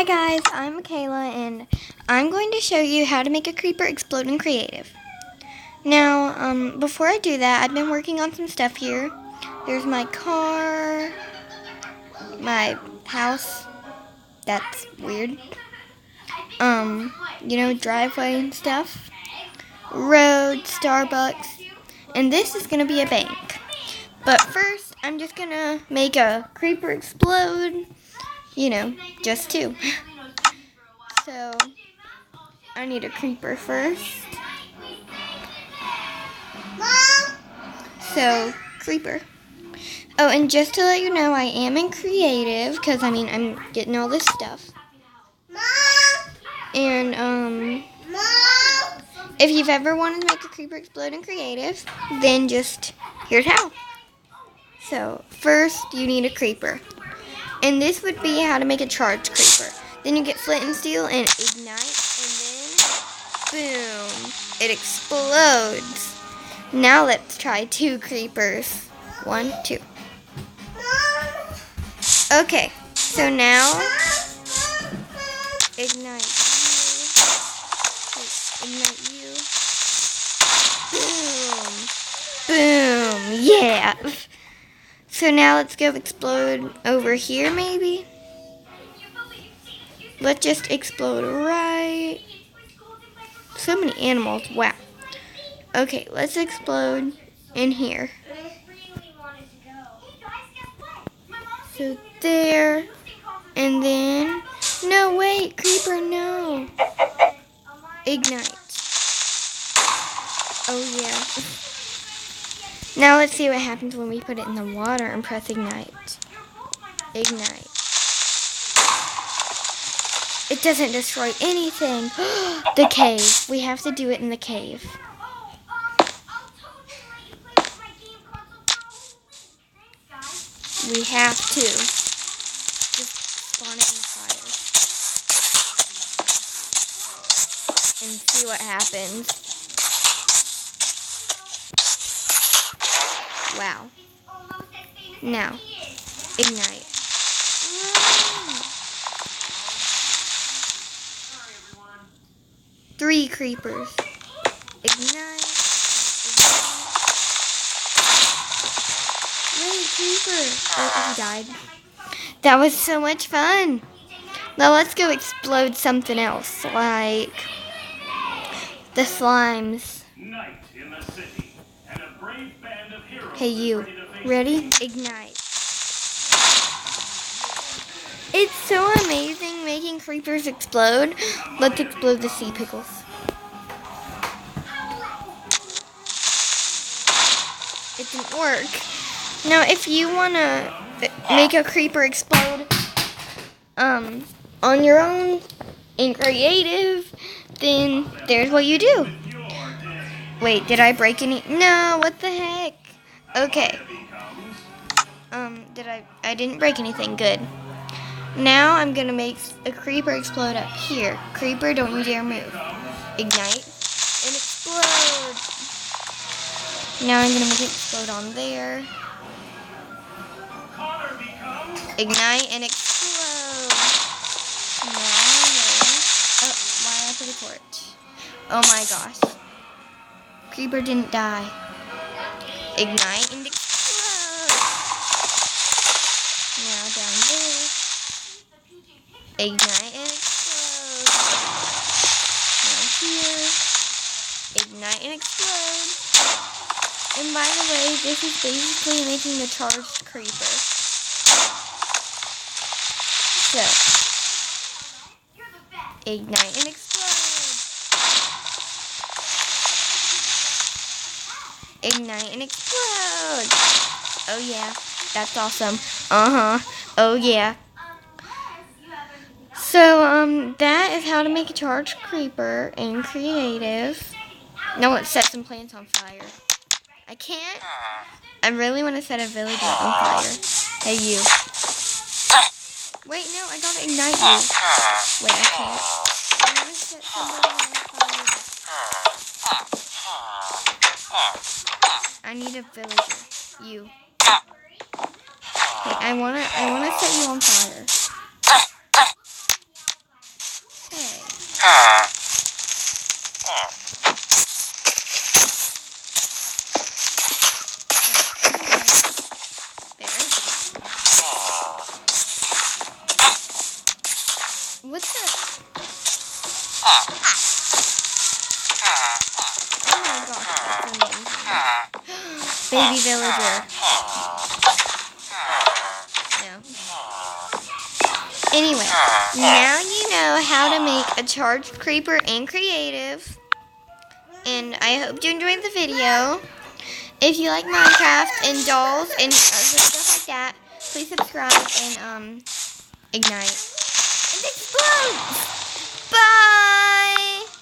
Hi guys, I'm A.K.A and I'm going to show you how to make a creeper explode in creative. Now, before I do that, I've been working on some stuff here. There's my car, my house, that's weird, driveway and stuff, road, Starbucks, and this is going to be a bank. But first, I'm just going to make a creeper explode, just two. So, I need a creeper first. So, creeper. Oh, and just to let you know, I am in creative, because, I'm getting all this stuff. And, if you've ever wanted to make a creeper explode in creative, then here's how. So, first, you need a creeper. And this would be how to make a charged creeper. Then you get flint and steel and ignite, and then, boom, it explodes. Now let's try two creepers. 1, 2. Okay, so now ignite you. Boom, yeah. So now let's go explode over here maybe. Let's just explode right. So many animals, wow. Okay, let's explode in here. So there, and then, no wait, creeper, no. Ignite. Oh yeah. Now let's see what happens when we put it in the water and press ignite. Ignite. It doesn't destroy anything. The cave. We have to do it in the cave. We have to. Just spawn it in the fire. And see what happens. Wow. Now, ignite. 3 creepers. Ignite. Wait, creeper. Oh, he died. That was so much fun. Now let's go explode something else, like the slimes. Hey you, ready? Ignite. It's so amazing making creepers explode. Let's explode the sea pickles. It didn't work. Now if you want to make a creeper explode on your own in creative, then there's what you do. Wait, did I break any? No, what the heck? Okay. I didn't break anything. Good. Now I'm gonna make a creeper explode up here. Creeper, don't you dare move. Ignite and explode. Now I'm gonna make it explode on there. Ignite and explode. Oh, why I put a torch? Oh my gosh. Creeper didn't die. Ignite and explode. Now down there. Ignite and explode. Now here. Ignite and explode. And by the way, this is basically making the charged creeper. So, ignite and explode. Ignite and explode. Oh yeah, that's awesome. Oh yeah. So, that is how to make a charged creeper in creative. Now let's set some plants on fire. I can't. I really want to set a villager on fire. Hey you. Wait, no, I gotta ignite you. Wait, I can't. I want to set somebody on fire. I need a villager. You. Okay, I wanna set you on fire. baby villager. No. Anyway, now you know how to make a charged creeper in creative. And I hope you enjoyed the video. If you like Minecraft and dolls and other stuff like that, please subscribe and ignite. And explode! Bye!